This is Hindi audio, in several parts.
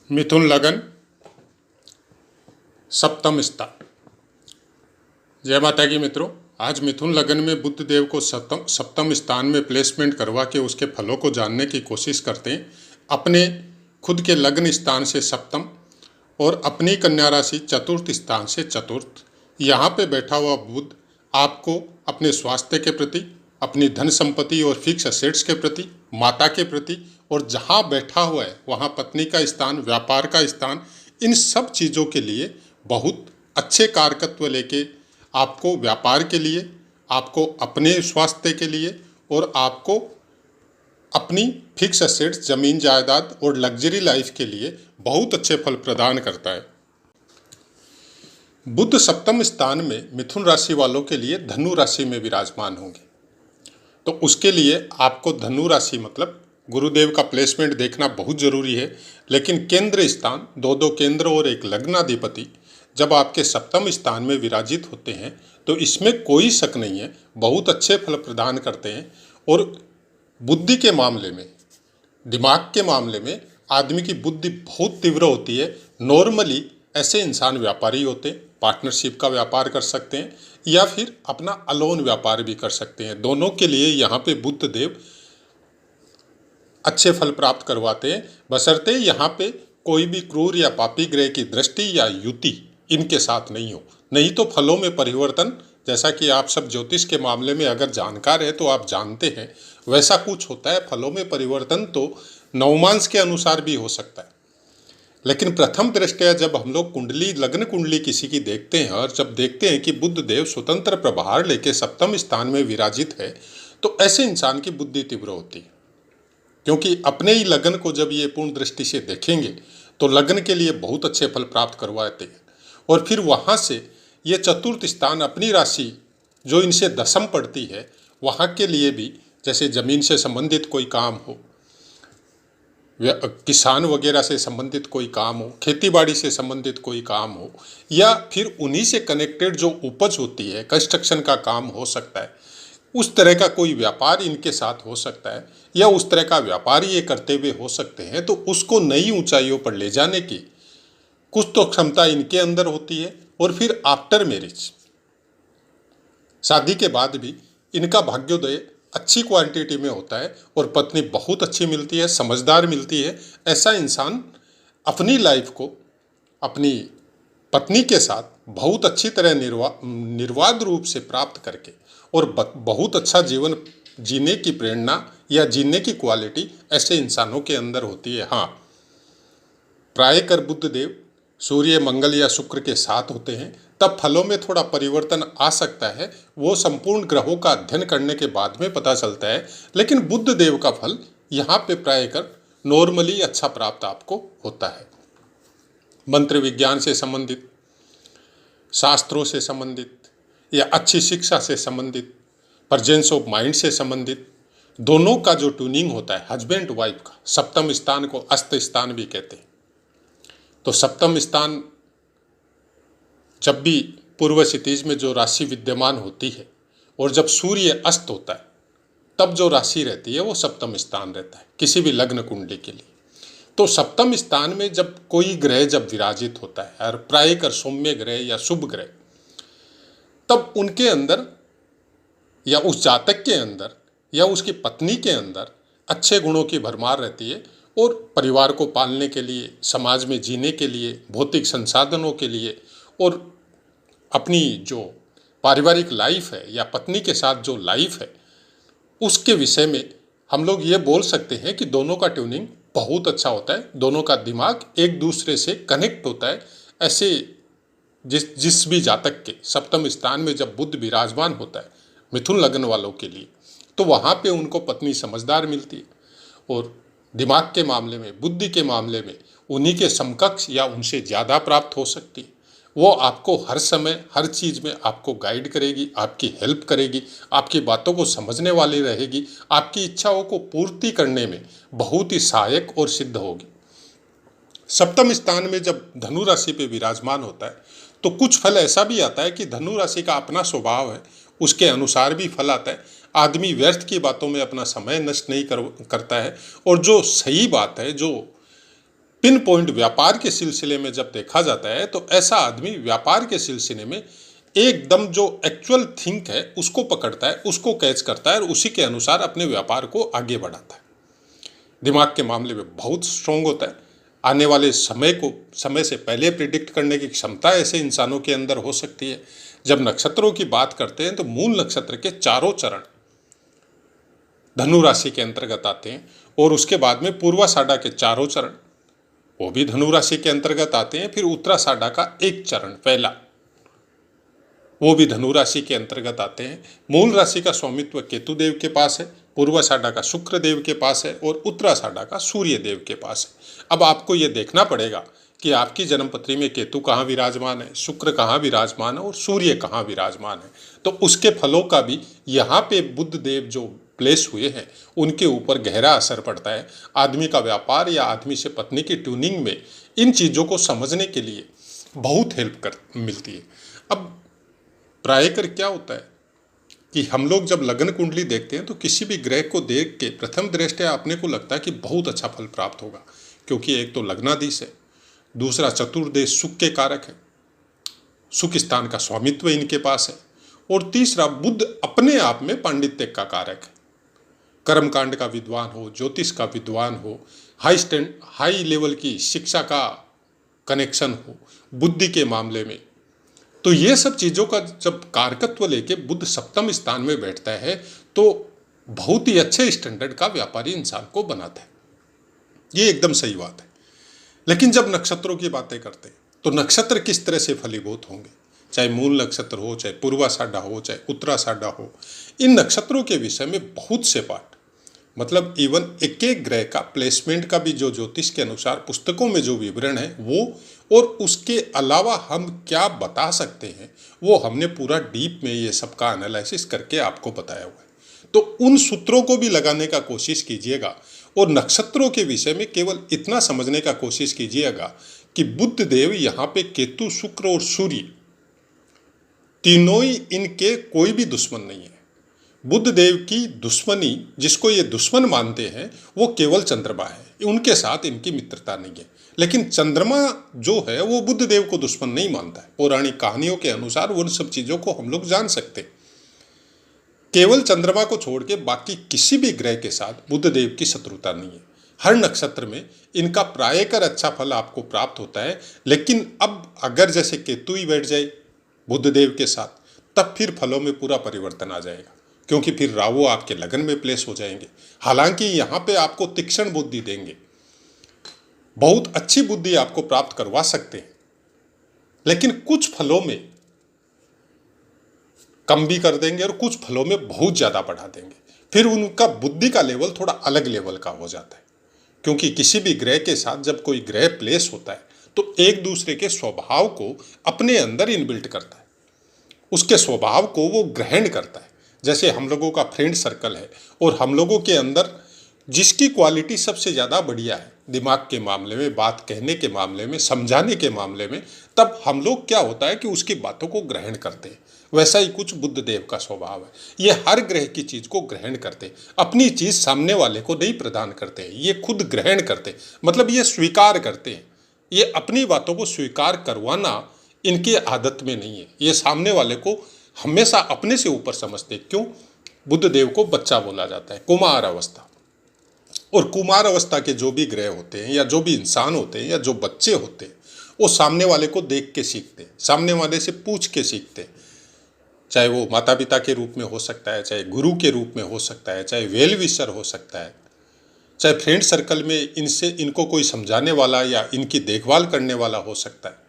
मिथुन लगन सप्तम स्थान। जय माता की मित्रों, आज मिथुन लगन में बुध देव को सप्तम स्थान में प्लेसमेंट करवा के उसके फलों को जानने की कोशिश करते हैं। अपने खुद के लग्न स्थान से सप्तम और अपनी कन्या राशि चतुर्थ स्थान से चतुर्थ। यहाँ पे बैठा हुआ बुध आपको अपने स्वास्थ्य के प्रति, अपनी धन संपत्ति और फिक्स असेट्स के प्रति, माता के प्रति और जहाँ बैठा हुआ है वहाँ पत्नी का स्थान, व्यापार का स्थान, इन सब चीज़ों के लिए बहुत अच्छे कारकत्व लेके आपको व्यापार के लिए, आपको अपने स्वास्थ्य के लिए और आपको अपनी फिक्स असेट्स, जमीन जायदाद और लग्जरी लाइफ के लिए बहुत अच्छे फल प्रदान करता है। बुध सप्तम स्थान में मिथुन राशि वालों के लिए धनु राशि में विराजमान होंगे, तो उसके लिए आपको धनु राशि मतलब गुरुदेव का प्लेसमेंट देखना बहुत जरूरी है। लेकिन केंद्र स्थान, दो केंद्र और एक लग्नाधिपति जब आपके सप्तम स्थान में विराजित होते हैं तो इसमें कोई शक नहीं है, बहुत अच्छे फल प्रदान करते हैं। और बुद्धि के मामले में, दिमाग के मामले में आदमी की बुद्धि बहुत तीव्र होती है। नॉर्मली ऐसे इंसान व्यापारी होते हैं, पार्टनरशिप का व्यापार कर सकते हैं या फिर अपना अलोन व्यापार भी कर सकते हैं। दोनों के लिए यहाँ पे बुध देव अच्छे फल प्राप्त करवाते हैं, बशर्ते यहाँ पे कोई भी क्रूर या पापी ग्रह की दृष्टि या युति इनके साथ नहीं हो। नहीं तो फलों में परिवर्तन, जैसा कि आप सब ज्योतिष के मामले में अगर जानकार है तो आप जानते हैं वैसा कुछ होता है। फलों में परिवर्तन तो नवमांस के अनुसार भी हो सकता है, लेकिन प्रथम दृष्टया जब हम लोग कुंडली, लग्न कुंडली किसी की देखते हैं और जब देखते हैं कि बुध देव स्वतंत्र प्रभार लेके सप्तम स्थान में विराजित है तो ऐसे इंसान की बुद्धि तीव्र होती है, क्योंकि अपने ही लग्न को जब ये पूर्ण दृष्टि से देखेंगे तो लग्न के लिए बहुत अच्छे फल प्राप्त करवाते हैं। और फिर वहाँ से ये चतुर्थ स्थान, अपनी राशि जो इनसे दसम पड़ती है, वहाँ के लिए भी, जैसे जमीन से संबंधित कोई काम हो, किसान वगैरह से संबंधित कोई काम हो, खेतीबाड़ी से संबंधित कोई काम हो, या फिर उन्हीं से कनेक्टेड जो उपज होती है, कंस्ट्रक्शन का काम हो सकता है, उस तरह का कोई व्यापार इनके साथ हो सकता है, या उस तरह का व्यापार ये करते हुए हो सकते हैं, तो उसको नई ऊंचाइयों पर ले जाने की कुछ तो क्षमता इनके अंदर होती है। और फिर आफ्टर मैरिज, शादी के बाद भी इनका भाग्योदय अच्छी क्वांटिटी में होता है और पत्नी बहुत अच्छी मिलती है, समझदार मिलती है। ऐसा इंसान अपनी लाइफ को अपनी पत्नी के साथ बहुत अच्छी तरह निर्वाध रूप से प्राप्त करके और बहुत अच्छा जीवन जीने की प्रेरणा या जीने की क्वालिटी ऐसे इंसानों के अंदर होती है। हाँ, प्राय कर बुध देव सूर्य, मंगल या शुक्र के साथ होते हैं तब फलों में थोड़ा परिवर्तन आ सकता है। वो संपूर्ण ग्रहों का अध्ययन करने के बाद में पता चलता है, लेकिन बुध देव का फल यहाँ पे प्राय कर नॉर्मली अच्छा प्राप्त आपको होता है। मंत्र विज्ञान से संबंधित, शास्त्रों से संबंधित या अच्छी शिक्षा से संबंधित, प्रेजेंस ऑफ माइंड से संबंधित, दोनों का जो ट्यूनिंग होता है हस्बैंड वाइफ का, सप्तम स्थान को अस्त स्थान भी कहते हैं। तो सप्तम स्थान जब भी पूर्व क्षितिज में जो राशि विद्यमान होती है और जब सूर्य अस्त होता है तब जो राशि रहती है वो सप्तम स्थान रहता है किसी भी लग्न कुंडली के लिए। तो सप्तम स्थान में जब कोई ग्रह जब विराजित होता है, और प्राय कर सौम्य ग्रह या शुभ ग्रह, तब उनके अंदर या उस जातक के अंदर या उसकी पत्नी के अंदर अच्छे गुणों की भरमार रहती है और परिवार को पालने के लिए, समाज में जीने के लिए, भौतिक संसाधनों के लिए और अपनी जो पारिवारिक लाइफ है या पत्नी के साथ जो लाइफ है उसके विषय में हम लोग ये बोल सकते हैं कि दोनों का ट्यूनिंग बहुत अच्छा होता है, दोनों का दिमाग एक दूसरे से कनेक्ट होता है। ऐसे जिस भी जातक के सप्तम स्थान में जब बुध विराजमान होता है मिथुन लग्न वालों के लिए, तो वहाँ पे उनको पत्नी समझदार मिलती है और दिमाग के मामले में, बुद्धि के मामले में उन्हीं के समकक्ष या उनसे ज़्यादा प्राप्त हो सकती है। वो आपको हर समय हर चीज़ में आपको गाइड करेगी, आपकी हेल्प करेगी, आपकी बातों को समझने वाली रहेगी, आपकी इच्छाओं को पूर्ति करने में बहुत ही सहायक और सिद्ध होगी। सप्तम स्थान में जब धनु राशि पे विराजमान होता है तो कुछ फल ऐसा भी आता है कि धनु राशि का अपना स्वभाव है, उसके अनुसार भी फल आता है। आदमी व्यर्थ की बातों में अपना समय नष्ट नहीं करता है और जो सही बात है, जो पिन पॉइंट व्यापार के सिलसिले में जब देखा जाता है तो ऐसा आदमी व्यापार के सिलसिले में एकदम जो एक्चुअल थिंक है उसको पकड़ता है, उसको कैच करता है और उसी के अनुसार अपने व्यापार को आगे बढ़ाता है। दिमाग के मामले में बहुत स्ट्रोंग होता है। आने वाले समय को समय से पहले प्रिडिक्ट करने की क्षमता ऐसे इंसानों के अंदर हो सकती है। जब नक्षत्रों की बात करते हैं तो मूल नक्षत्र के चारों चरण धनु राशि के अंतर्गत आते हैं और उसके बाद में पूर्वाषाढ़ा के चारों चरण वो भी धनु राशि के अंतर्गत आते हैं। फिर उत्तराषाढ़ा का एक चरण पहला वो भी धनु राशि के अंतर्गत आते हैं। मूल राशि का स्वामित्व केतु देव के पास है, पूर्वाषाढ़ा का शुक्र देव के पास है और उत्तराषाढ़ा का सूर्य देव के पास है। अब आपको ये देखना पड़ेगा कि आपकी जन्मपत्री में केतु कहाँ विराजमान है, शुक्र कहाँ विराजमान है और सूर्य कहाँ विराजमान है। तो उसके फलों का भी यहाँ पे बुध देव जो प्लेस हुए हैं उनके ऊपर गहरा असर पड़ता है। आदमी का व्यापार या आदमी से पत्नी की ट्यूनिंग में इन चीज़ों को समझने के लिए बहुत हेल्प मिलती है। अब प्रायकर क्या होता है कि हम लोग जब लग्न कुंडली देखते हैं तो किसी भी ग्रह को देख के प्रथम दृष्टया अपने को लगता है कि बहुत अच्छा फल प्राप्त होगा, क्योंकि एक तो लग्नाधीश है, दूसरा चतुर्देश सुख के कारक है, सुख स्थान का स्वामित्व इनके पास है, और तीसरा बुध अपने आप में पांडित्य का कारक है। कर्मकांड का विद्वान हो, ज्योतिष का विद्वान हो, हाई लेवल की शिक्षा का कनेक्शन हो, बुद्धि के मामले में, तो ये सब चीज़ों का जब कारकत्व लेके बुध सप्तम स्थान में बैठता है तो बहुत ही अच्छे स्टैंडर्ड का व्यापारी इंसान को बनाता है। ये एकदम सही बात है। लेकिन जब नक्षत्रों की बातें करते हैं तो नक्षत्र किस तरह से फलीभूत होंगे, चाहे मूल नक्षत्र हो, चाहे पूर्वाषाढ़ा हो, चाहे उत्तराषाढ़ा हो, इन नक्षत्रों के विषय में बहुत से पाठ, मतलब इवन एक एक ग्रह का प्लेसमेंट का भी जो ज्योतिष के अनुसार पुस्तकों में जो विवरण है वो, और उसके अलावा हम क्या बता सकते हैं वो हमने पूरा डीप में ये सब का एनालिसिस करके आपको बताया हुआ है। तो उन सूत्रों को भी लगाने का कोशिश कीजिएगा और नक्षत्रों के विषय में केवल इतना समझने का कोशिश कीजिएगा कि बुध देव यहाँ पे केतु, शुक्र और सूर्य तीनों ही इनके कोई भी दुश्मन नहीं है। बुध देव की दुश्मनी, जिसको ये दुश्मन मानते हैं, वो केवल चंद्रमा है, उनके साथ इनकी मित्रता नहीं है। लेकिन चंद्रमा जो है वो बुध देव को दुश्मन नहीं मानता है। पौराणिक कहानियों के अनुसार उन सब चीज़ों को हम लोग जान सकते हैं। केवल चंद्रमा को छोड़ के बाकी किसी भी ग्रह के साथ बुध देव की शत्रुता नहीं है। हर नक्षत्र में इनका प्रायकर अच्छा फल आपको प्राप्त होता है। लेकिन अब अगर जैसे केतु ही बैठ जाए बुध देव के साथ, तब फिर फलों में पूरा परिवर्तन आ जाएगा, क्योंकि फिर राहु आपके लगन में प्लेस हो जाएंगे। हालांकि यहाँ पे आपको तीक्ष्ण बुद्धि देंगे, बहुत अच्छी बुद्धि आपको प्राप्त करवा सकते हैं, लेकिन कुछ फलों में कम भी कर देंगे और कुछ फलों में बहुत ज़्यादा बढ़ा देंगे। फिर उनका बुद्धि का लेवल थोड़ा अलग लेवल का हो जाता है, क्योंकि किसी भी ग्रह के साथ जब कोई ग्रह प्लेस होता है तो एक दूसरे के स्वभाव को अपने अंदर इनबिल्ट करता है, उसके स्वभाव को वो ग्रहण करता है। जैसे हम लोगों का फ्रेंड सर्कल है और हम लोगों के अंदर जिसकी क्वालिटी सबसे ज़्यादा बढ़िया है दिमाग के मामले में, बात कहने के मामले में, समझाने के मामले में, तब हम लोग क्या होता है कि उसकी बातों को ग्रहण करते हैं। वैसा ही कुछ बुध देव का स्वभाव है। ये हर ग्रह की चीज़ को ग्रहण करते हैं, अपनी चीज़ सामने वाले को नहीं प्रदान करते हैं, ये खुद ग्रहण करते हैं, मतलब ये स्वीकार करते हैं। ये अपनी बातों को स्वीकार करवाना इनकी आदत में नहीं है। ये सामने वाले को हमेशा अपने से ऊपर समझते। क्यों? बुध देव को बच्चा बोला जाता है, कुमार अवस्था। और कुमार अवस्था के जो भी ग्रह होते हैं या जो भी इंसान होते हैं या जो बच्चे होते हैं, वो सामने वाले को देख के सीखते हैं, सामने वाले से पूछ के सीखते हैं। चाहे वो माता पिता के रूप में हो सकता है, चाहे गुरु के रूप में हो सकता है, चाहे वेल विशर हो सकता है, चाहे फ्रेंड सर्कल में इनको कोई समझाने वाला या इनकी देखभाल करने वाला हो सकता है।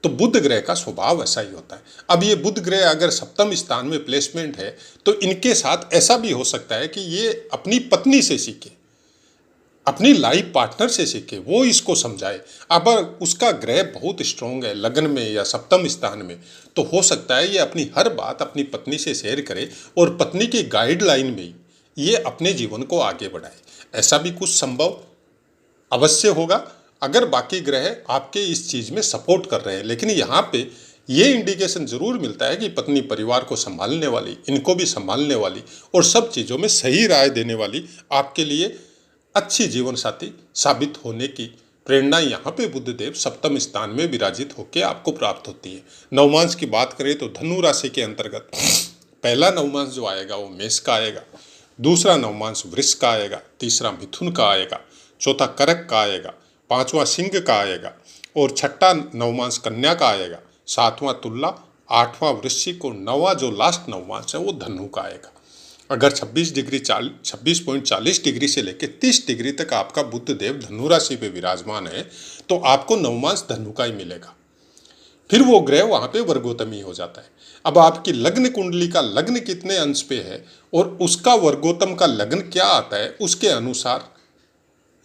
तो बुध ग्रह का स्वभाव ऐसा ही होता है। अब ये बुध ग्रह अगर सप्तम स्थान में प्लेसमेंट है तो इनके साथ ऐसा भी हो सकता है कि ये अपनी पत्नी से सीखे, अपनी लाइफ पार्टनर से सीखे, वो इसको समझाए। अगर उसका ग्रह बहुत स्ट्रॉन्ग है लगन में या सप्तम स्थान में, तो हो सकता है ये अपनी हर बात अपनी पत्नी से शेयर करे और पत्नी की गाइडलाइन में ये अपने जीवन को आगे बढ़ाए। ऐसा भी कुछ संभव अवश्य होगा अगर बाकी ग्रह आपके इस चीज़ में सपोर्ट कर रहे हैं। लेकिन यहाँ पे ये इंडिकेशन जरूर मिलता है कि पत्नी परिवार को संभालने वाली, इनको भी संभालने वाली और सब चीज़ों में सही राय देने वाली आपके लिए अच्छी जीवन साथी साबित होने की प्रेरणा यहाँ पे बुद्धदेव सप्तम स्थान में विराजित होकर आपको प्राप्त होती है। नवमांश की बात करें तो धनु राशि के अंतर्गत पहला नवमांश जो आएगा वो मेष का आएगा, दूसरा नवमांश वृष का आएगा, तीसरा मिथुन का आएगा, चौथा कर्क का आएगा, पांचवा सिंह का आएगा और छठा नवमांश कन्या का आएगा, सातवां तुला, आठवां वृश्चिक और नौवां जो लास्ट नवमांश है वो धनु का आएगा। अगर 26.40 डिग्री से लेकर 30 डिग्री तक आपका बुध देव धनु राशि पे विराजमान है तो आपको नवमांश धनु का ही मिलेगा। फिर वो ग्रह वहां पे वर्गोत्तमी हो जाता है। अब आपकी लग्न कुंडली का लग्न कितने अंश पे है और उसका वर्गोत्तम का लग्न क्या आता है, उसके अनुसार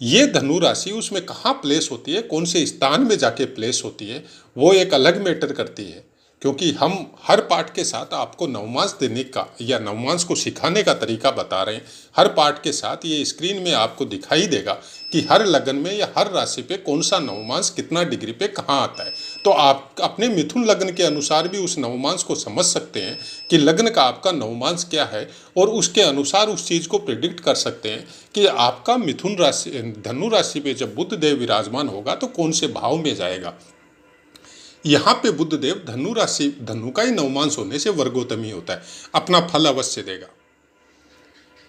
ये धनु राशि उसमें कहाँ प्लेस होती है, कौन से स्थान में जाके प्लेस होती है, वो एक अलग मैटर करती है। क्योंकि हम हर पाठ के साथ आपको नवमांश देने का या नवमांश को सिखाने का तरीका बता रहे हैं। हर पाठ के साथ ये स्क्रीन में आपको दिखाई देगा कि हर लगन में या हर राशि पे कौन सा नवमांश कितना डिग्री पे कहाँ आता है। तो आप अपने मिथुन लग्न के अनुसार भी उस नवमांश को समझ सकते हैं कि लग्न का आपका नवमांश क्या है और उसके अनुसार उस चीज़ को प्रिडिक्ट कर सकते हैं कि आपका मिथुन राशि धनु राशि पे जब बुध देव विराजमान होगा तो कौन से भाव में जाएगा। यहाँ पे बुध देव धनु राशि धनु का ही नवमांश होने से वर्गोत्तमी होता है, अपना फल अवश्य देगा।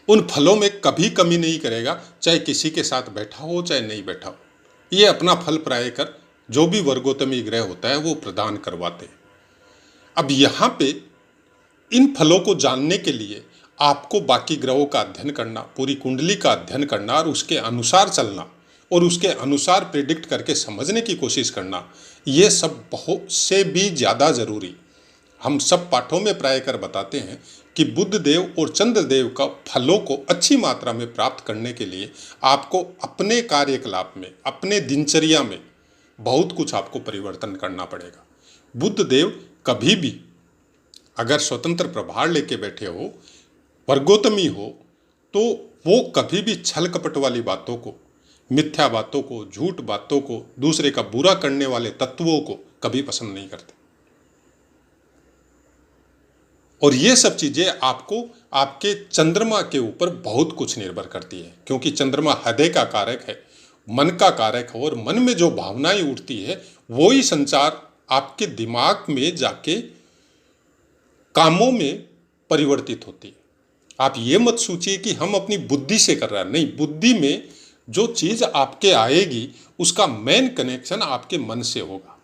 उन फलों में कभी कमी नहीं करेगा, चाहे किसी के साथ बैठा हो चाहे नहीं बैठा हो। ये अपना फल प्राय कर जो भी वर्गोत्तमी ग्रह होता है वो प्रदान करवाते हैं। अब यहाँ पे इन फलों को जानने के लिए आपको बाकी ग्रहों का अध्ययन करना, पूरी कुंडली का अध्ययन करना और उसके अनुसार चलना और उसके अनुसार प्रिडिक्ट करके समझने की कोशिश करना, ये सब बहुत से भी ज़्यादा ज़रूरी। हम सब पाठों में प्राय कर बताते हैं कि बुध देव और चंद्र देव का फलों को अच्छी मात्रा में प्राप्त करने के लिए आपको अपने कार्यकलाप में, अपने दिनचर्या में बहुत कुछ आपको परिवर्तन करना पड़ेगा। बुध देव कभी भी अगर स्वतंत्र प्रभार लेके बैठे हो, वर्गोत्तमी हो, तो वो कभी भी छल कपट वाली बातों को, मिथ्या बातों को, झूठ बातों को, दूसरे का बुरा करने वाले तत्वों को कभी पसंद नहीं करते। और ये सब चीजें आपको आपके चंद्रमा के ऊपर बहुत कुछ निर्भर करती है, क्योंकि चंद्रमा हृदय का कारक है, मन का कारक है और मन में जो भावनाएं उठती है वो ही संचार आपके दिमाग में जाके कामों में परिवर्तित होती है। आप ये मत सोचिए कि हम अपनी बुद्धि से कर रहे हैं, नहीं, बुद्धि में जो चीज़ आपके आएगी उसका मेन कनेक्शन आपके मन से होगा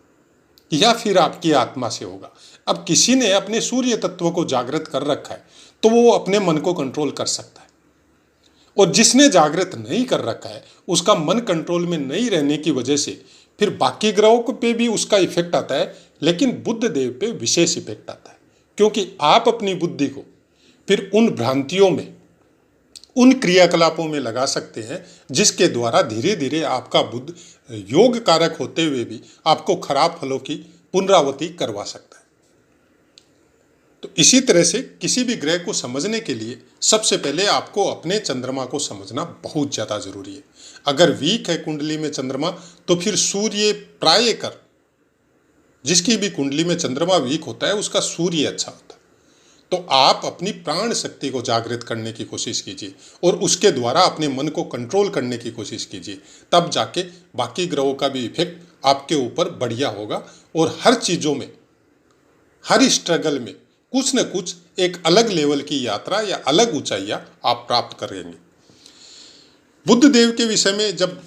या फिर आपकी आत्मा से होगा। अब किसी ने अपने सूर्य तत्व को जागृत कर रखा है तो वो अपने मन को कंट्रोल कर सकता है, और जिसने जागृत नहीं कर रखा है उसका मन कंट्रोल में नहीं रहने की वजह से फिर बाकी ग्रहों को पे भी उसका इफेक्ट आता है, लेकिन बुध देव पे विशेष इफेक्ट आता है। क्योंकि आप अपनी बुद्धि को फिर उन भ्रांतियों में, उन क्रियाकलापों में लगा सकते हैं जिसके द्वारा धीरे धीरे आपका बुध योग कारक होते हुए भी आपको खराब फलों की पुनरावृत्ति करवा सकता है। तो इसी तरह से किसी भी ग्रह को समझने के लिए सबसे पहले आपको अपने चंद्रमा को समझना बहुत ज़्यादा जरूरी है। अगर वीक है कुंडली में चंद्रमा तो फिर सूर्य प्राय कर, जिसकी भी कुंडली में चंद्रमा वीक होता है उसका सूर्य अच्छा होता है। तो आप अपनी प्राण शक्ति को जागृत करने की कोशिश कीजिए और उसके द्वारा अपने मन को कंट्रोल करने की कोशिश कीजिए, तब जाके बाकी ग्रहों का भी इफेक्ट आपके ऊपर बढ़िया होगा और हर चीज़ों में, हर स्ट्रगल में कुछ न कुछ एक अलग लेवल की यात्रा या अलग ऊंचाइयां आप प्राप्त करेंगे। बुध देव के विषय में जब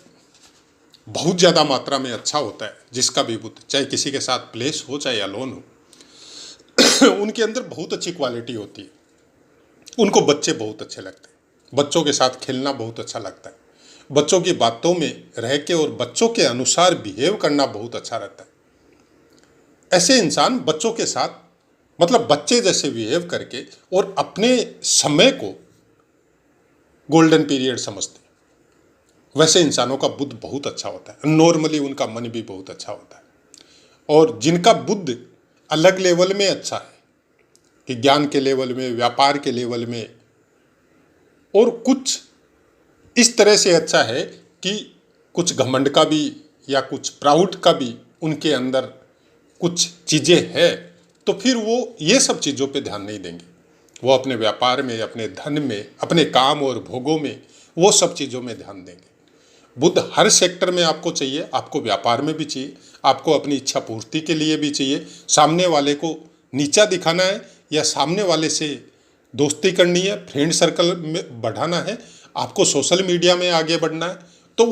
बहुत ज़्यादा मात्रा में अच्छा होता है जिसका भी बुध, चाहे किसी के साथ प्लेस हो चाहे अलोन हो, उनके अंदर बहुत अच्छी क्वालिटी होती है। उनको बच्चे बहुत अच्छे लगते हैं, बच्चों के साथ खेलना बहुत अच्छा लगता है, बच्चों की बातों में रह के और बच्चों के अनुसार बिहेव करना बहुत अच्छा रहता है। ऐसे इंसान बच्चों के साथ, मतलब बच्चे जैसे बिहेव करके और अपने समय को गोल्डन पीरियड समझते हैं, वैसे इंसानों का बुद्ध बहुत अच्छा होता है। नॉर्मली उनका मन भी बहुत अच्छा होता है। और जिनका बुद्ध अलग लेवल में अच्छा है कि ज्ञान के लेवल में, व्यापार के लेवल में, और कुछ इस तरह से अच्छा है कि कुछ घमंड का भी या कुछ प्राउड का भी उनके अंदर कुछ चीज़ें हैं, तो फिर वो ये सब चीज़ों पे ध्यान नहीं देंगे। वो अपने व्यापार में, अपने धन में, अपने काम और भोगों में, वो सब चीज़ों में ध्यान देंगे। बुद्ध हर सेक्टर में आपको चाहिए, आपको व्यापार में भी चाहिए, आपको अपनी इच्छा पूर्ति के लिए भी चाहिए। सामने वाले को नीचा दिखाना है या सामने वाले से दोस्ती करनी है, फ्रेंड सर्कल में बढ़ाना है, आपको सोशल मीडिया में आगे बढ़ना है, तो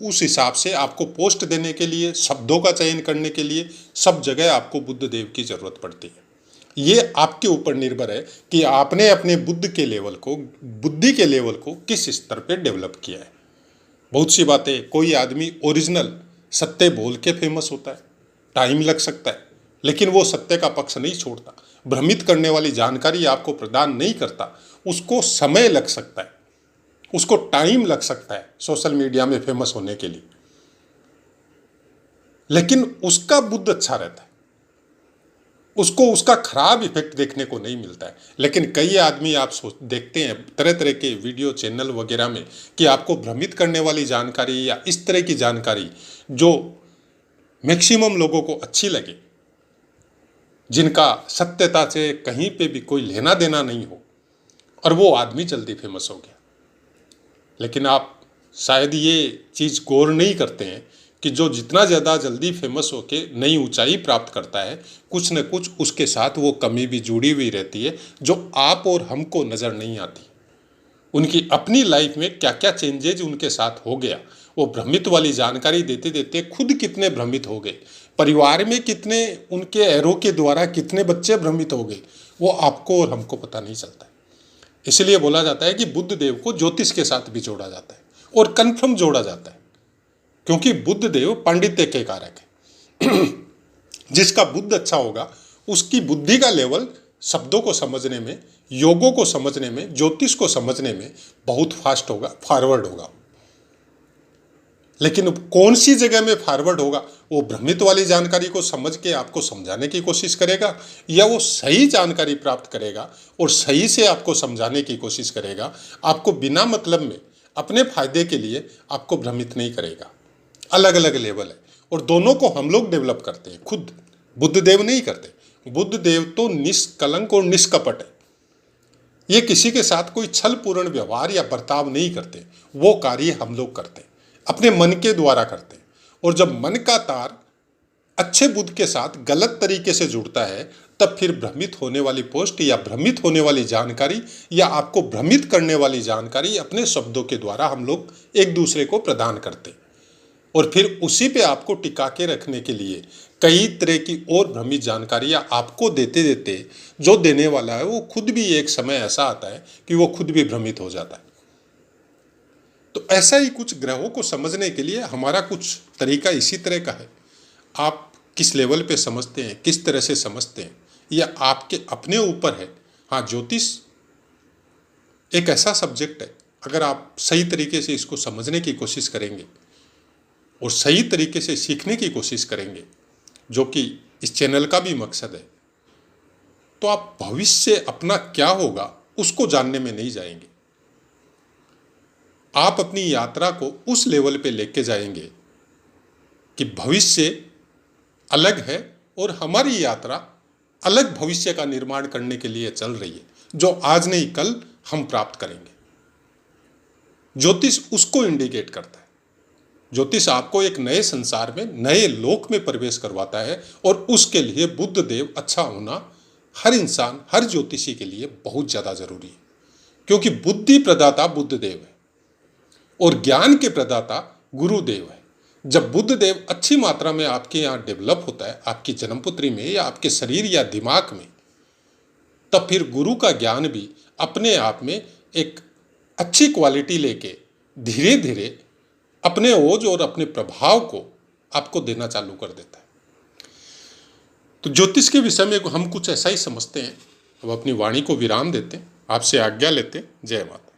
उस हिसाब से आपको पोस्ट देने के लिए, शब्दों का चयन करने के लिए सब जगह आपको बुद्ध देव की ज़रूरत पड़ती है। ये आपके ऊपर निर्भर है कि आपने अपने बुद्धि के लेवल को किस स्तर पे डेवलप किया है। बहुत सी बातें, कोई आदमी ओरिजिनल सत्य बोल के फेमस होता है, टाइम लग सकता है, लेकिन वो सत्य का पक्ष नहीं छोड़ता। भ्रमित करने वाली जानकारी आपको प्रदान नहीं करता, उसको समय लग सकता है, उसको टाइम लग सकता है सोशल मीडिया में फेमस होने के लिए, लेकिन उसका बुद्ध अच्छा रहता है, उसको उसका खराब इफेक्ट देखने को नहीं मिलता है। लेकिन कई आदमी आप देखते हैं तरह तरह के वीडियो चैनल वगैरह में कि आपको भ्रमित करने वाली जानकारी या इस तरह की जानकारी जो मैक्सिमम लोगों को अच्छी लगे, जिनका सत्यता से कहीं पे भी कोई लेना देना नहीं हो, और वो आदमी जल्दी फेमस हो गया। लेकिन आप शायद ये चीज़ गौर नहीं करते हैं कि जो जितना ज़्यादा जल्दी फेमस होके नई ऊंचाई प्राप्त करता है, कुछ न कुछ उसके साथ वो कमी भी जुड़ी हुई रहती है जो आप और हमको नज़र नहीं आती। उनकी अपनी लाइफ में क्या क्या चेंजेज उनके साथ हो गया, वो भ्रमित वाली जानकारी देते देते खुद कितने भ्रमित हो गए, परिवार में कितने उनके एरो के द्वारा कितने बच्चे भ्रमित हो गए, वो आपको और हमको पता नहीं चलता है। इसलिए बोला जाता है कि बुद्ध देव को ज्योतिष के साथ भी जोड़ा जाता है और कन्फर्म जोड़ा जाता है, क्योंकि बुद्ध देव पांडित्य के कारक है। जिसका बुद्ध अच्छा होगा उसकी बुद्धि का लेवल शब्दों को समझने में, योगों को समझने में, ज्योतिष को समझने में बहुत फास्ट होगा, फॉरवर्ड होगा। लेकिन कौन सी जगह में फॉरवर्ड होगा, वो भ्रमित वाली जानकारी को समझ के आपको समझाने की कोशिश करेगा, या वो सही जानकारी प्राप्त करेगा और सही से आपको समझाने की कोशिश करेगा, आपको बिना मतलब में अपने फायदे के लिए आपको भ्रमित नहीं करेगा। अलग अलग लेवल है और दोनों को हम लोग डेवलप करते हैं, खुद बुद्ध देव नहीं करते। बुद्ध देव तो निष्कलंक और निष्कपट है, ये किसी के साथ कोई छल पूर्ण व्यवहार या बर्ताव नहीं करते। वो कार्य हम लोग करते हैं, अपने मन के द्वारा करते हैं। और जब मन का तार अच्छे बुद्ध के साथ गलत तरीके से जुड़ता है, तब फिर भ्रमित होने वाली पोस्ट या भ्रमित होने वाली जानकारी या आपको भ्रमित करने वाली जानकारी अपने शब्दों के द्वारा हम लोग एक दूसरे को प्रदान करते हैं। और फिर उसी पे आपको टिका के रखने के लिए कई तरह की और भ्रमित जानकारियाँ आपको देते देते जो देने वाला है वो खुद भी एक समय ऐसा आता है कि वो खुद भी भ्रमित हो जाता है। तो ऐसा ही कुछ ग्रहों को समझने के लिए हमारा कुछ तरीका इसी तरह का है। आप किस लेवल पे समझते हैं, किस तरह से समझते हैं, यह आपके अपने ऊपर है। हाँ, ज्योतिष एक ऐसा सब्जेक्ट है, अगर आप सही तरीके से इसको समझने की कोशिश करेंगे और सही तरीके से सीखने की कोशिश करेंगे, जो कि इस चैनल का भी मकसद है, तो आप भविष्य अपना क्या होगा उसको जानने में नहीं जाएंगे। आप अपनी यात्रा को उस लेवल पे लेके जाएंगे कि भविष्य अलग है और हमारी यात्रा अलग भविष्य का निर्माण करने के लिए चल रही है, जो आज नहीं कल हम प्राप्त करेंगे। ज्योतिष उसको इंडिकेट करता है। ज्योतिष आपको एक नए संसार में, नए लोक में प्रवेश करवाता है, और उसके लिए बुद्ध देव अच्छा होना हर इंसान, हर ज्योतिषी के लिए बहुत ज़्यादा जरूरी है, क्योंकि बुद्धि प्रदाता बुद्ध देव है और ज्ञान के प्रदाता गुरुदेव है। जब बुद्ध देव अच्छी मात्रा में आपके यहाँ डेवलप होता है, आपकी जन्मपुत्री में या आपके शरीर या दिमाग में, तब फिर गुरु का ज्ञान भी अपने आप में एक अच्छी क्वालिटी लेके धीरे धीरे अपने ओज और अपने प्रभाव को आपको देना चालू कर देता है। तो ज्योतिष के विषय में हम कुछ ऐसा ही समझते हैं। अब अपनी वाणी को विराम देते हैं, आपसे आज्ञा लेते हैं। जय माता।